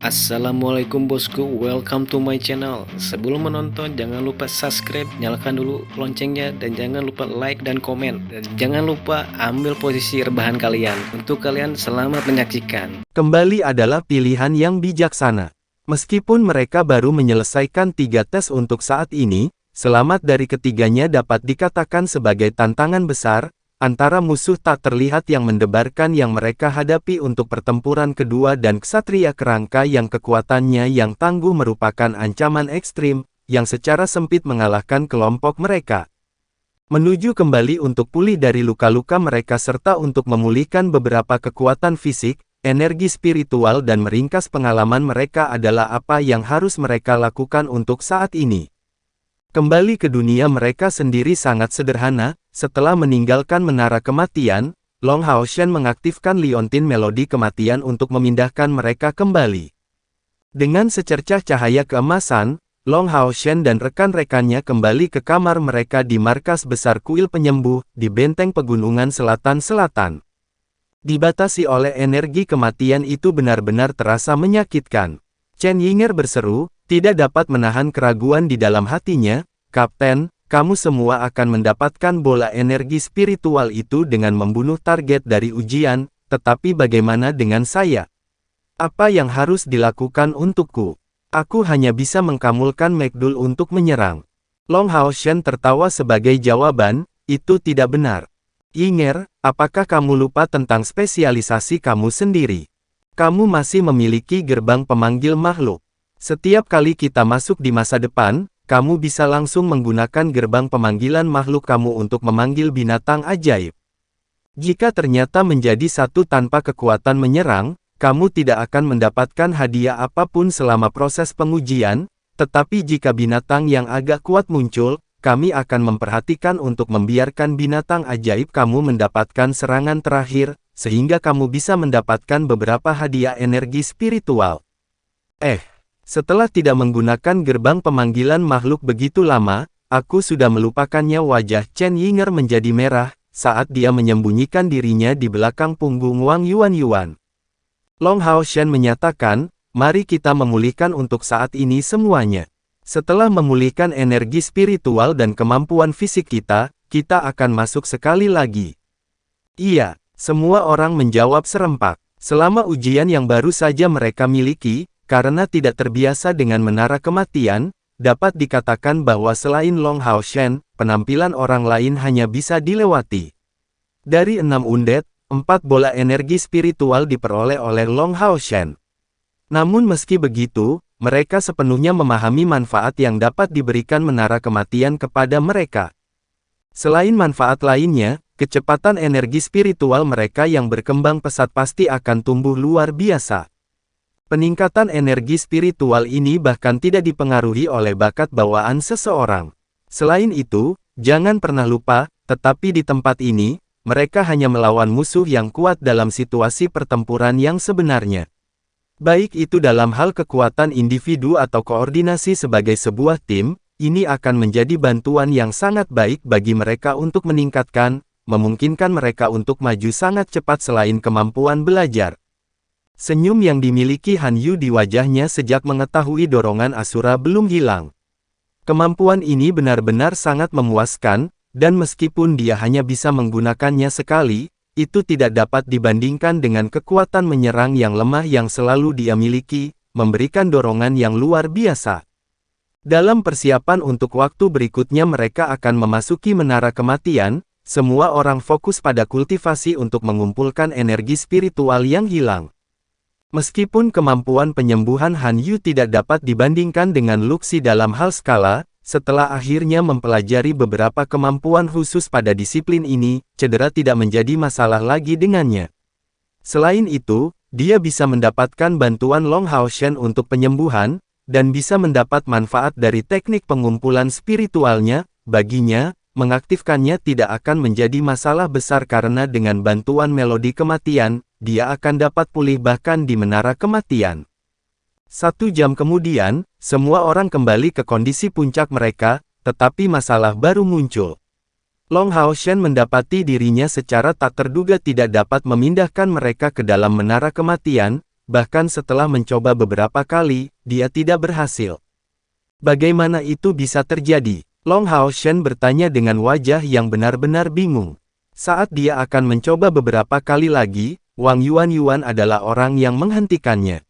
Assalamualaikum bosku, welcome to my channel. Sebelum menonton jangan lupa subscribe, nyalakan dulu loncengnya, dan jangan lupa like dan komen. Dan jangan lupa ambil posisi rebahan kalian. Untuk kalian selamat menyaksikan. Kembali adalah pilihan yang bijaksana. Meskipun mereka baru menyelesaikan 3 tes untuk saat ini, selamat dari ketiganya dapat dikatakan sebagai tantangan besar, antara musuh tak terlihat yang mendebarkan yang mereka hadapi untuk pertempuran kedua dan ksatria kerangka yang kekuatannya yang tangguh merupakan ancaman ekstrim, yang secara sempit mengalahkan kelompok mereka. Menuju kembali untuk pulih dari luka-luka mereka serta untuk memulihkan beberapa kekuatan fisik, energi spiritual dan meringkas pengalaman mereka adalah apa yang harus mereka lakukan untuk saat ini. Kembali ke dunia mereka sendiri sangat sederhana. Setelah meninggalkan menara kematian, Long Hao Shen mengaktifkan liontin melodi kematian untuk memindahkan mereka kembali. Dengan secercah cahaya keemasan, Long Hao Shen dan rekan-rekannya kembali ke kamar mereka di markas besar kuil penyembuh, di benteng pegunungan selatan-selatan. Dibatasi oleh energi kematian itu benar-benar terasa menyakitkan. Chen Yinger berseru, tidak dapat menahan keraguan di dalam hatinya, "Kapten, kamu semua akan mendapatkan bola energi spiritual itu dengan membunuh target dari ujian, tetapi bagaimana dengan saya? Apa yang harus dilakukan untukku? Aku hanya bisa mengkamulkan Magdul untuk menyerang." Long Hao Shen tertawa sebagai jawaban, "Itu tidak benar. Yinger, apakah kamu lupa tentang spesialisasi kamu sendiri? Kamu masih memiliki gerbang pemanggil makhluk. Setiap kali kita masuk di masa depan, kamu bisa langsung menggunakan gerbang pemanggilan makhluk kamu untuk memanggil binatang ajaib. Jika ternyata menjadi satu tanpa kekuatan menyerang, kamu tidak akan mendapatkan hadiah apapun selama proses pengujian, tetapi jika binatang yang agak kuat muncul, kami akan memperhatikan untuk membiarkan binatang ajaib kamu mendapatkan serangan terakhir, sehingga kamu bisa mendapatkan beberapa hadiah energi spiritual." Setelah tidak menggunakan gerbang pemanggilan makhluk begitu lama, aku sudah melupakannya. Wajah Chen Yinger menjadi merah, saat dia menyembunyikan dirinya di belakang punggung Wang Yuan. Long Hao Shen menyatakan, "Mari kita memulihkan untuk saat ini semuanya. Setelah memulihkan energi spiritual dan kemampuan fisik kita, kita akan masuk sekali lagi." "Iya," semua orang menjawab serempak. Selama ujian yang baru saja mereka miliki, karena tidak terbiasa dengan menara kematian, dapat dikatakan bahwa selain Long Hao Shen, penampilan orang lain hanya bisa dilewati. Dari 6 undet, 4 bola energi spiritual diperoleh oleh Long Hao Shen. Namun meski begitu, mereka sepenuhnya memahami manfaat yang dapat diberikan menara kematian kepada mereka. Selain manfaat lainnya, kecepatan energi spiritual mereka yang berkembang pesat pasti akan tumbuh luar biasa. Peningkatan energi spiritual ini bahkan tidak dipengaruhi oleh bakat bawaan seseorang. Selain itu, jangan pernah lupa, tetapi di tempat ini, mereka hanya melawan musuh yang kuat dalam situasi pertempuran yang sebenarnya. Baik itu dalam hal kekuatan individu atau koordinasi sebagai sebuah tim, ini akan menjadi bantuan yang sangat baik bagi mereka untuk memungkinkan mereka untuk maju sangat cepat selain kemampuan belajar. Senyum yang dimiliki Han Yu di wajahnya sejak mengetahui dorongan Asura belum hilang. Kemampuan ini benar-benar sangat memuaskan, dan meskipun dia hanya bisa menggunakannya sekali, itu tidak dapat dibandingkan dengan kekuatan menyerang yang lemah yang selalu dia miliki, memberikan dorongan yang luar biasa. Dalam persiapan untuk waktu berikutnya mereka akan memasuki menara kematian, semua orang fokus pada kultivasi untuk mengumpulkan energi spiritual yang hilang. Meskipun kemampuan penyembuhan Han Yu tidak dapat dibandingkan dengan Luxi dalam hal skala, setelah akhirnya mempelajari beberapa kemampuan khusus pada disiplin ini, cedera tidak menjadi masalah lagi dengannya. Selain itu, dia bisa mendapatkan bantuan Long Hao Shen untuk penyembuhan, dan bisa mendapat manfaat dari teknik pengumpulan spiritualnya. Baginya, mengaktifkannya tidak akan menjadi masalah besar karena dengan bantuan melodi kematian, dia akan dapat pulih bahkan di menara kematian. 1 jam kemudian, semua orang kembali ke kondisi puncak mereka, tetapi masalah baru muncul. Long Hao Shen mendapati dirinya secara tak terduga tidak dapat memindahkan mereka ke dalam menara kematian, bahkan setelah mencoba beberapa kali, dia tidak berhasil. Bagaimana itu bisa terjadi? Long Haoshen bertanya dengan wajah yang benar-benar bingung. Saat dia akan mencoba beberapa kali lagi, Wang Yuan adalah orang yang menghentikannya.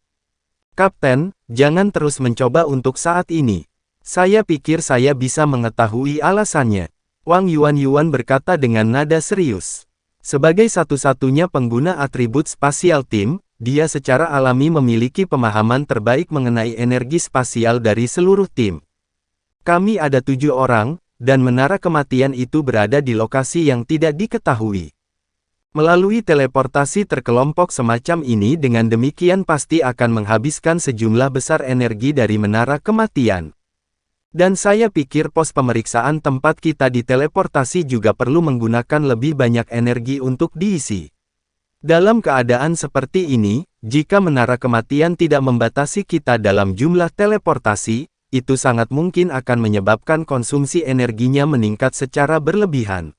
Kapten, jangan terus mencoba untuk saat ini. Saya pikir saya bisa mengetahui alasannya. Wang Yuan berkata dengan nada serius. Sebagai satu-satunya pengguna atribut spasial tim, dia secara alami memiliki pemahaman terbaik mengenai energi spasial dari seluruh tim. Kami ada 7 orang, dan menara kematian itu berada di lokasi yang tidak diketahui. Melalui teleportasi terkelompok semacam ini dengan demikian pasti akan menghabiskan sejumlah besar energi dari menara kematian. Dan saya pikir pos pemeriksaan tempat kita diteleportasi juga perlu menggunakan lebih banyak energi untuk diisi. Dalam keadaan seperti ini, jika menara kematian tidak membatasi kita dalam jumlah teleportasi, itu sangat mungkin akan menyebabkan konsumsi energinya meningkat secara berlebihan.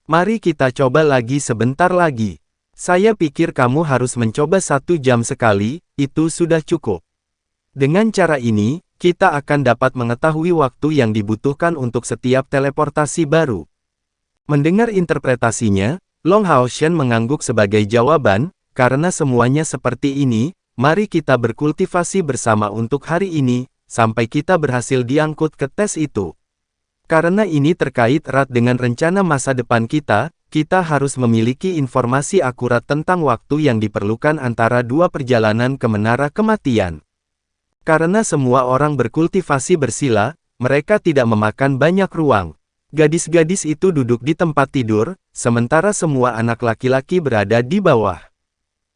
Mari kita coba lagi sebentar lagi. Saya pikir kamu harus mencoba 1 jam sekali, itu sudah cukup. Dengan cara ini, kita akan dapat mengetahui waktu yang dibutuhkan untuk setiap teleportasi baru. Mendengar interpretasinya, Long Haoshen mengangguk sebagai jawaban, karena semuanya seperti ini, mari kita berkultivasi bersama untuk hari ini, sampai kita berhasil diangkut ke tes itu. Karena ini terkait erat dengan rencana masa depan kita harus memiliki informasi akurat tentang waktu yang diperlukan antara 2 perjalanan ke menara kematian. Karena semua orang berkultivasi bersila, mereka tidak memakan banyak ruang. Gadis-gadis itu duduk di tempat tidur, sementara semua anak laki-laki berada di bawah.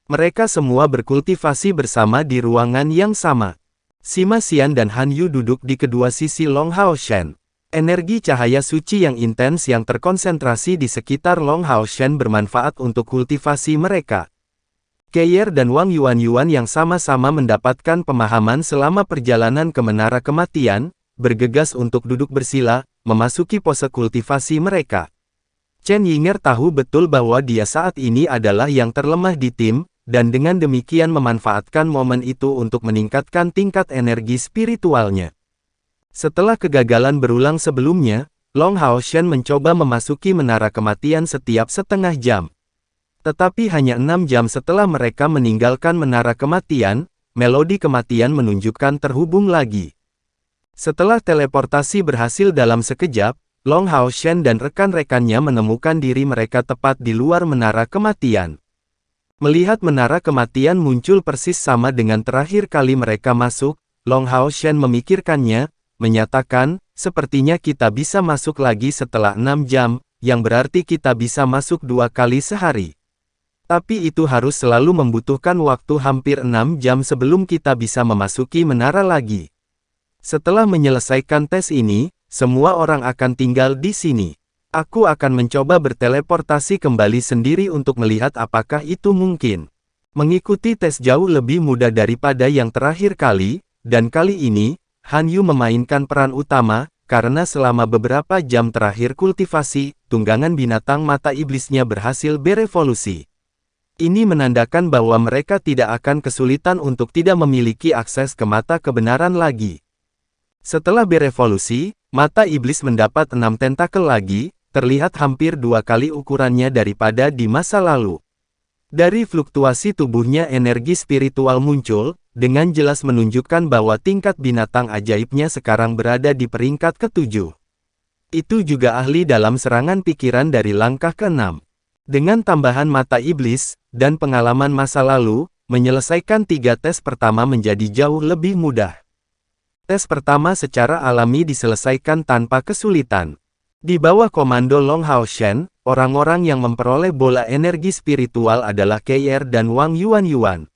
Mereka semua berkultivasi bersama di ruangan yang sama. Sima Xian dan Han Yu duduk di kedua sisi Long Haoshen. Energi cahaya suci yang intens yang terkonsentrasi di sekitar Long Haoshen bermanfaat untuk kultivasi mereka. Keir dan Wang Yuan yang sama-sama mendapatkan pemahaman selama perjalanan ke menara kematian, bergegas untuk duduk bersila, memasuki pose kultivasi mereka. Chen Yinger tahu betul bahwa dia saat ini adalah yang terlemah di tim, dan dengan demikian memanfaatkan momen itu untuk meningkatkan tingkat energi spiritualnya. Setelah kegagalan berulang sebelumnya, Long Haoshen mencoba memasuki menara kematian setiap setengah jam. Tetapi hanya 6 jam setelah mereka meninggalkan menara kematian, melodi kematian menunjukkan terhubung lagi. Setelah teleportasi berhasil dalam sekejap, Long Haoshen dan rekan-rekannya menemukan diri mereka tepat di luar menara kematian. Melihat menara kematian muncul persis sama dengan terakhir kali mereka masuk, Long Haoshen memikirkannya, menyatakan, sepertinya kita bisa masuk lagi setelah 6 jam, yang berarti kita bisa masuk 2 kali sehari. Tapi itu harus selalu membutuhkan waktu hampir 6 jam sebelum kita bisa memasuki menara lagi. Setelah menyelesaikan tes ini, semua orang akan tinggal di sini. Aku akan mencoba berteleportasi kembali sendiri untuk melihat apakah itu mungkin. Mengikuti tes jauh lebih mudah daripada yang terakhir kali, dan kali ini, Han Yu memainkan peran utama, karena selama beberapa jam terakhir kultivasi, tunggangan binatang mata iblisnya berhasil berevolusi. Ini menandakan bahwa mereka tidak akan kesulitan untuk tidak memiliki akses ke mata kebenaran lagi. Setelah berevolusi, mata iblis mendapat 6 tentakel lagi, terlihat hampir 2 kali ukurannya daripada di masa lalu. Dari fluktuasi tubuhnya energi spiritual muncul, dengan jelas menunjukkan bahwa tingkat binatang ajaibnya sekarang berada di peringkat ke-7. Itu juga ahli dalam serangan pikiran dari langkah ke-6. Dengan tambahan mata iblis, dan pengalaman masa lalu, menyelesaikan 3 tes pertama menjadi jauh lebih mudah. Tes pertama secara alami diselesaikan tanpa kesulitan. Di bawah komando Long Haoshen, orang-orang yang memperoleh bola energi spiritual adalah Keir dan Wang Yuan.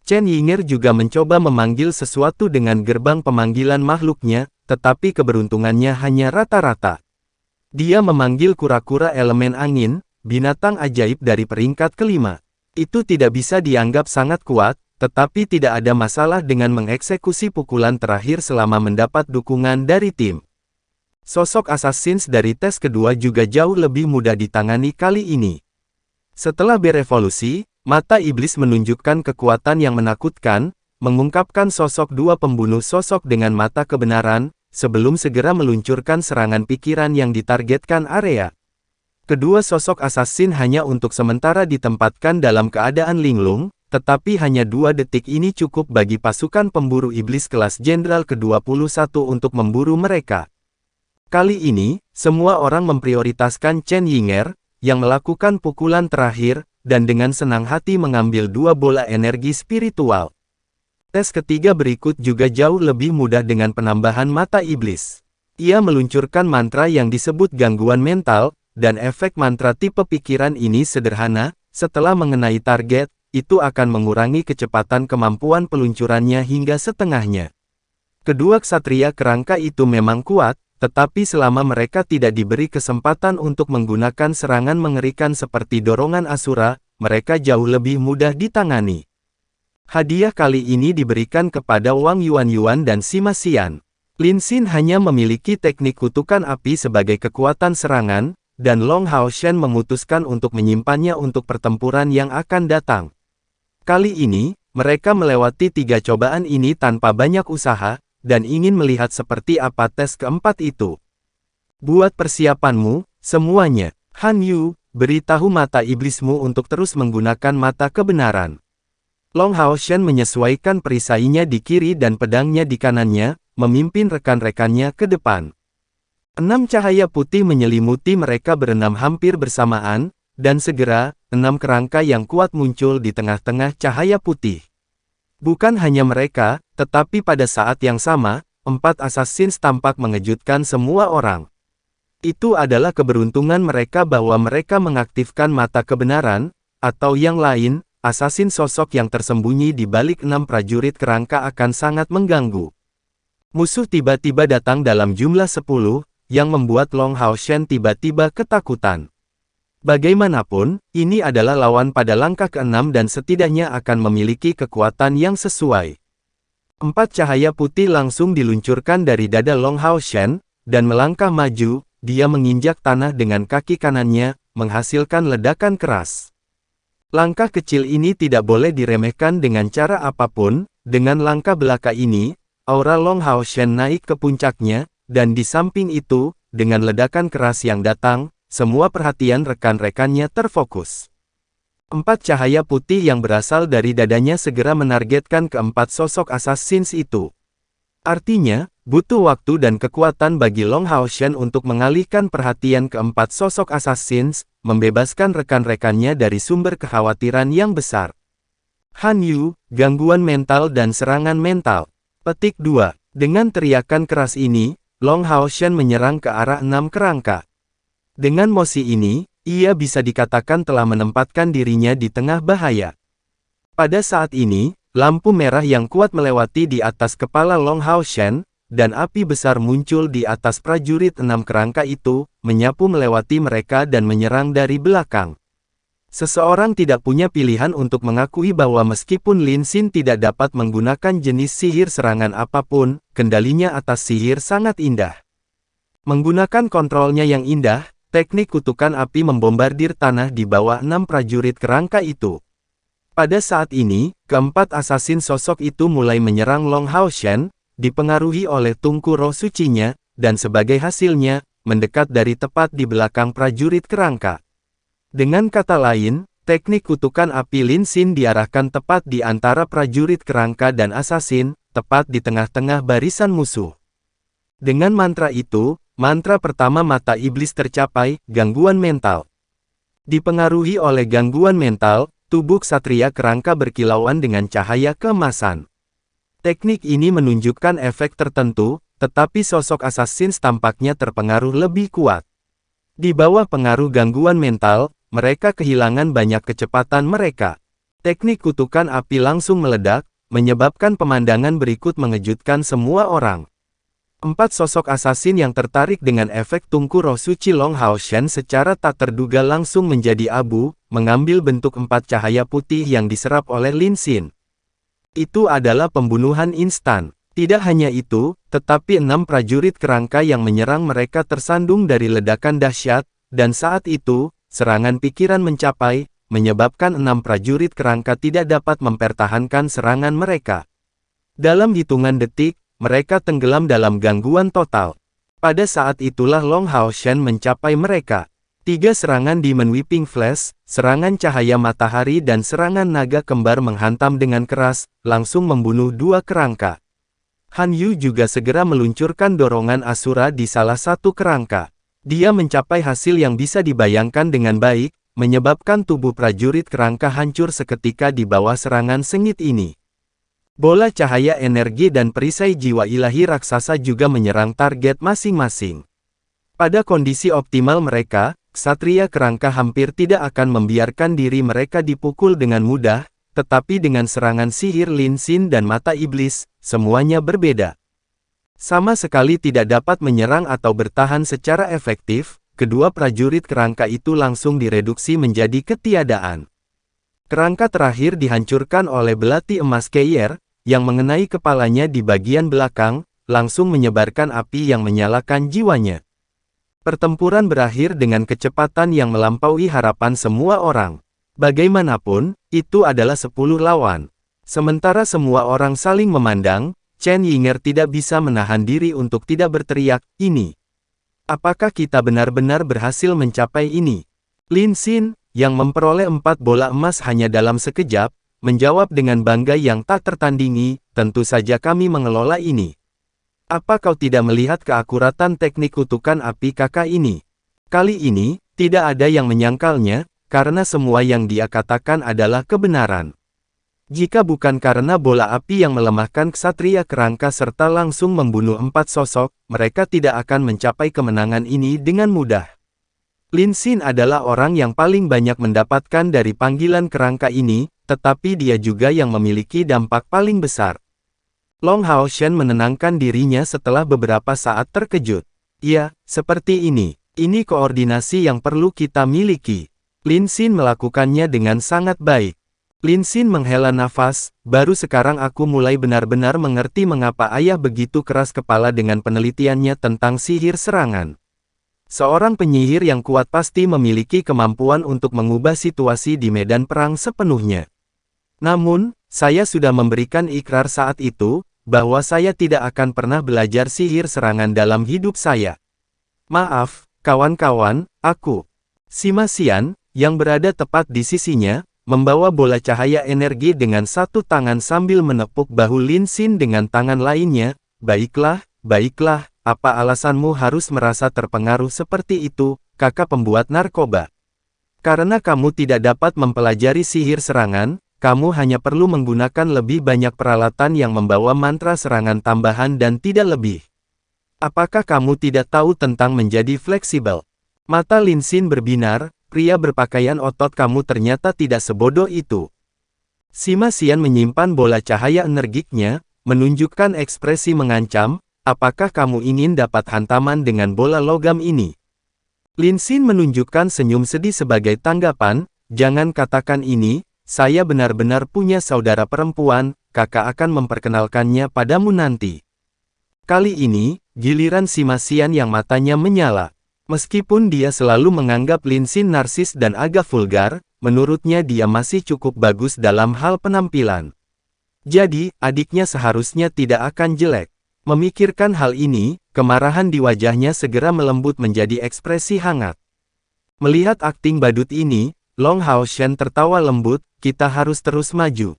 Chen Yinger juga mencoba memanggil sesuatu dengan gerbang pemanggilan makhluknya, tetapi keberuntungannya hanya rata-rata. Dia memanggil kura-kura elemen angin, binatang ajaib dari peringkat ke-5. Itu tidak bisa dianggap sangat kuat, tetapi tidak ada masalah dengan mengeksekusi pukulan terakhir selama mendapat dukungan dari tim. Sosok Assassins dari tes kedua juga jauh lebih mudah ditangani kali ini. Setelah berevolusi, Mata iblis menunjukkan kekuatan yang menakutkan, mengungkapkan sosok dua pembunuh sosok dengan mata kebenaran, sebelum segera meluncurkan serangan pikiran yang ditargetkan area. Kedua sosok assassin hanya untuk sementara ditempatkan dalam keadaan linglung, tetapi hanya 2 detik ini cukup bagi pasukan pemburu iblis kelas Jenderal ke-21 untuk memburu mereka. Kali ini, semua orang memprioritaskan Chen Yinger, yang melakukan pukulan terakhir, dan dengan senang hati mengambil 2 bola energi spiritual. Tes ketiga berikut juga jauh lebih mudah dengan penambahan mata iblis. Ia meluncurkan mantra yang disebut gangguan mental, dan efek mantra tipe pikiran ini sederhana, setelah mengenai target, itu akan mengurangi kecepatan kemampuan peluncurannya hingga setengahnya. Kedua ksatria kerangka itu memang kuat, tetapi selama mereka tidak diberi kesempatan untuk menggunakan serangan mengerikan seperti dorongan Asura, mereka jauh lebih mudah ditangani. Hadiah kali ini diberikan kepada Wang Yuan dan Sima Xian. Lin Xin hanya memiliki teknik kutukan api sebagai kekuatan serangan, dan Long Haoshan memutuskan untuk menyimpannya untuk pertempuran yang akan datang. Kali ini, mereka melewati 3 cobaan ini tanpa banyak usaha, dan ingin melihat seperti apa tes keempat itu. Buat persiapanmu, semuanya. Han Yu, beritahu mata iblismu untuk terus menggunakan mata kebenaran. Long Haoshan menyesuaikan perisainya di kiri dan pedangnya di kanannya, memimpin rekan-rekannya ke depan. 6 cahaya putih menyelimuti mereka berenam hampir bersamaan, dan segera, 6 kerangka yang kuat muncul di tengah-tengah cahaya putih. Bukan hanya mereka, tetapi pada saat yang sama, 4 assassins tampak mengejutkan semua orang. Itu adalah keberuntungan mereka bahwa mereka mengaktifkan mata kebenaran, atau yang lain, assassin sosok yang tersembunyi di balik 6 prajurit kerangka akan sangat mengganggu. Musuh tiba-tiba datang dalam jumlah 10, yang membuat Long Haoshan tiba-tiba ketakutan. Bagaimanapun, ini adalah lawan pada langkah ke-6 dan setidaknya akan memiliki kekuatan yang sesuai. 4 cahaya putih langsung diluncurkan dari dada Long Haoshan, dan melangkah maju, dia menginjak tanah dengan kaki kanannya, menghasilkan ledakan keras. Langkah kecil ini tidak boleh diremehkan dengan cara apapun. Dengan langkah belaka ini, aura Long Haoshan naik ke puncaknya, dan di samping itu, dengan ledakan keras yang datang, semua perhatian rekan-rekannya terfokus. 4 cahaya putih yang berasal dari dadanya segera menargetkan ke-4 sosok assassins itu. Artinya, butuh waktu dan kekuatan bagi Long Haoshan untuk mengalihkan perhatian ke-4 sosok assassins, membebaskan rekan-rekannya dari sumber kekhawatiran yang besar. Han Yu, gangguan mental dan serangan mental. Petik 2. Dengan teriakan keras ini, Long Haoshan menyerang ke arah 6 kerangka. Dengan mosi ini, ia bisa dikatakan telah menempatkan dirinya di tengah bahaya. Pada saat ini, lampu merah yang kuat melewati di atas kepala Long Haoshan, dan api besar muncul di atas prajurit 6 kerangka itu, menyapu melewati mereka dan menyerang dari belakang. Seseorang tidak punya pilihan untuk mengakui bahwa meskipun Lin Xin tidak dapat menggunakan jenis sihir serangan apapun, kendalinya atas sihir sangat indah. Menggunakan kontrolnya yang indah, teknik kutukan api membombardir tanah di bawah 6 prajurit kerangka itu. Pada saat ini, keempat assassin sosok itu mulai menyerang Long Haoshan, dipengaruhi oleh tungku roh sucinya, dan sebagai hasilnya, mendekat dari tepat di belakang prajurit kerangka. Dengan kata lain, teknik kutukan api Lin Xin diarahkan tepat di antara prajurit kerangka dan assassin, tepat di tengah-tengah barisan musuh. Dengan mantra itu, mantra pertama mata iblis tercapai, gangguan mental. Dipengaruhi oleh gangguan mental, tubuh ksatria kerangka berkilauan dengan cahaya keemasan. Teknik ini menunjukkan efek tertentu, tetapi sosok assassins tampaknya terpengaruh lebih kuat. Di bawah pengaruh gangguan mental, mereka kehilangan banyak kecepatan mereka. Teknik kutukan api langsung meledak, menyebabkan pemandangan berikut mengejutkan semua orang. 4 sosok assassin yang tertarik dengan efek tungku roh suci Long Haoshan secara tak terduga langsung menjadi abu, mengambil bentuk 4 cahaya putih yang diserap oleh Lin Xin. Itu adalah pembunuhan instan. Tidak hanya itu, tetapi 6 prajurit kerangka yang menyerang mereka tersandung dari ledakan dahsyat, dan saat itu, serangan pikiran mencapai, menyebabkan 6 prajurit kerangka tidak dapat mempertahankan serangan mereka. Dalam hitungan detik, mereka tenggelam dalam gangguan total. Pada saat itulah Long Hao Shen mencapai mereka. 3 serangan Demon Whipping Flash, serangan cahaya matahari dan serangan naga kembar menghantam dengan keras, langsung membunuh 2 kerangka. Han Yu juga segera meluncurkan dorongan Asura di salah satu kerangka. Dia mencapai hasil yang bisa dibayangkan dengan baik, menyebabkan tubuh prajurit kerangka hancur seketika di bawah serangan sengit ini. Bola cahaya energi dan perisai jiwa ilahi raksasa juga menyerang target masing-masing. Pada kondisi optimal mereka, ksatria kerangka hampir tidak akan membiarkan diri mereka dipukul dengan mudah, tetapi dengan serangan sihir Lin Xin dan mata iblis, semuanya berbeda. Sama sekali tidak dapat menyerang atau bertahan secara efektif, kedua prajurit kerangka itu langsung direduksi menjadi ketiadaan. Kerangka terakhir dihancurkan oleh belati emas Keier, yang mengenai kepalanya di bagian belakang, langsung menyebarkan api yang menyalakan jiwanya. Pertempuran berakhir dengan kecepatan yang melampaui harapan semua orang. Bagaimanapun, itu adalah 10 lawan. Sementara semua orang saling memandang, Chen Yinger tidak bisa menahan diri untuk tidak berteriak, "Ini. Apakah kita benar-benar berhasil mencapai ini?" Lin Xin, yang memperoleh 4 bola emas hanya dalam sekejap, menjawab dengan bangga yang tak tertandingi, "Tentu saja kami mengelola ini. Apa kau tidak melihat keakuratan teknik kutukan api kakak ini?" Kali ini, tidak ada yang menyangkalnya, karena semua yang dia katakan adalah kebenaran. Jika bukan karena bola api yang melemahkan ksatria kerangka serta langsung membunuh 4 sosok, mereka tidak akan mencapai kemenangan ini dengan mudah. Lin Xin adalah orang yang paling banyak mendapatkan dari panggilan kerangka ini, tetapi dia juga yang memiliki dampak paling besar. Long Hao Shen menenangkan dirinya setelah beberapa saat terkejut. "Ya, seperti ini. Ini koordinasi yang perlu kita miliki." Lin Xin melakukannya dengan sangat baik. Lin Xin menghela nafas, "Baru sekarang aku mulai benar-benar mengerti mengapa ayah begitu keras kepala dengan penelitiannya tentang sihir serangan. Seorang penyihir yang kuat pasti memiliki kemampuan untuk mengubah situasi di medan perang sepenuhnya. Namun, saya sudah memberikan ikrar saat itu, bahwa saya tidak akan pernah belajar sihir serangan dalam hidup saya. Maaf, kawan-kawan, aku." Sima Xian, yang berada tepat di sisinya, membawa bola cahaya energi dengan satu tangan sambil menepuk bahu Lin Xin dengan tangan lainnya. Baiklah, apa alasanmu harus merasa terpengaruh seperti itu, kakak pembuat narkoba? Karena kamu tidak dapat mempelajari sihir serangan, kamu hanya perlu menggunakan lebih banyak peralatan yang membawa mantra serangan tambahan dan tidak lebih. Apakah kamu tidak tahu tentang menjadi fleksibel? Mata Lin Xin berbinar, "Pria berpakaian otot, kamu ternyata tidak sebodoh itu." Sima Xian menyimpan bola cahaya energiknya, menunjukkan ekspresi mengancam, "Apakah kamu ingin dapat hantaman dengan bola logam ini?" Lin Xin menunjukkan senyum sedih sebagai tanggapan, "Jangan katakan ini, saya benar-benar punya saudara perempuan, kakak akan memperkenalkannya padamu nanti." Kali ini, giliran Sima Xian yang matanya menyala. Meskipun dia selalu menganggap Lin Xin narsis dan agak vulgar, menurutnya dia masih cukup bagus dalam hal penampilan. Jadi, adiknya seharusnya tidak akan jelek. Memikirkan hal ini, kemarahan di wajahnya segera melembut menjadi ekspresi hangat. Melihat akting badut ini, Long Hao Shen tertawa lembut, "Kita harus terus maju."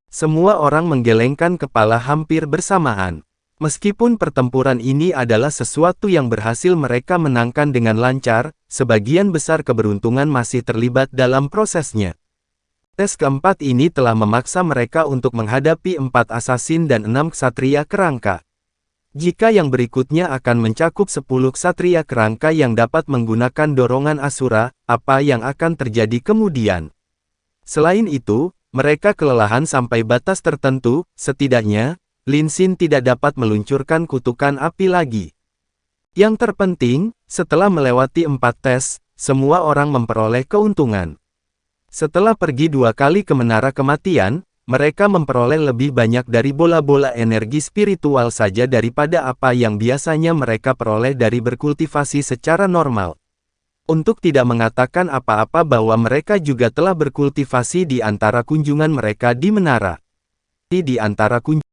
Semua orang menggelengkan kepala hampir bersamaan. Meskipun pertempuran ini adalah sesuatu yang berhasil mereka menangkan dengan lancar, sebagian besar keberuntungan masih terlibat dalam prosesnya. Tes keempat ini telah memaksa mereka untuk menghadapi 4 asasin dan 6 ksatria kerangka. Jika yang berikutnya akan mencakup 10 ksatria kerangka yang dapat menggunakan dorongan Asura, apa yang akan terjadi kemudian? Selain itu, mereka kelelahan sampai batas tertentu, setidaknya, Lin Xin tidak dapat meluncurkan kutukan api lagi. Yang terpenting, setelah melewati 4 tes, semua orang memperoleh keuntungan. Setelah pergi 2 kali ke Menara Kematian, mereka memperoleh lebih banyak dari bola-bola energi spiritual saja daripada apa yang biasanya mereka peroleh dari berkultivasi secara normal. untuk tidak mengatakan apa-apa bahwa mereka juga telah berkultivasi di antara kunjungan mereka di menara. Di antara kunjungan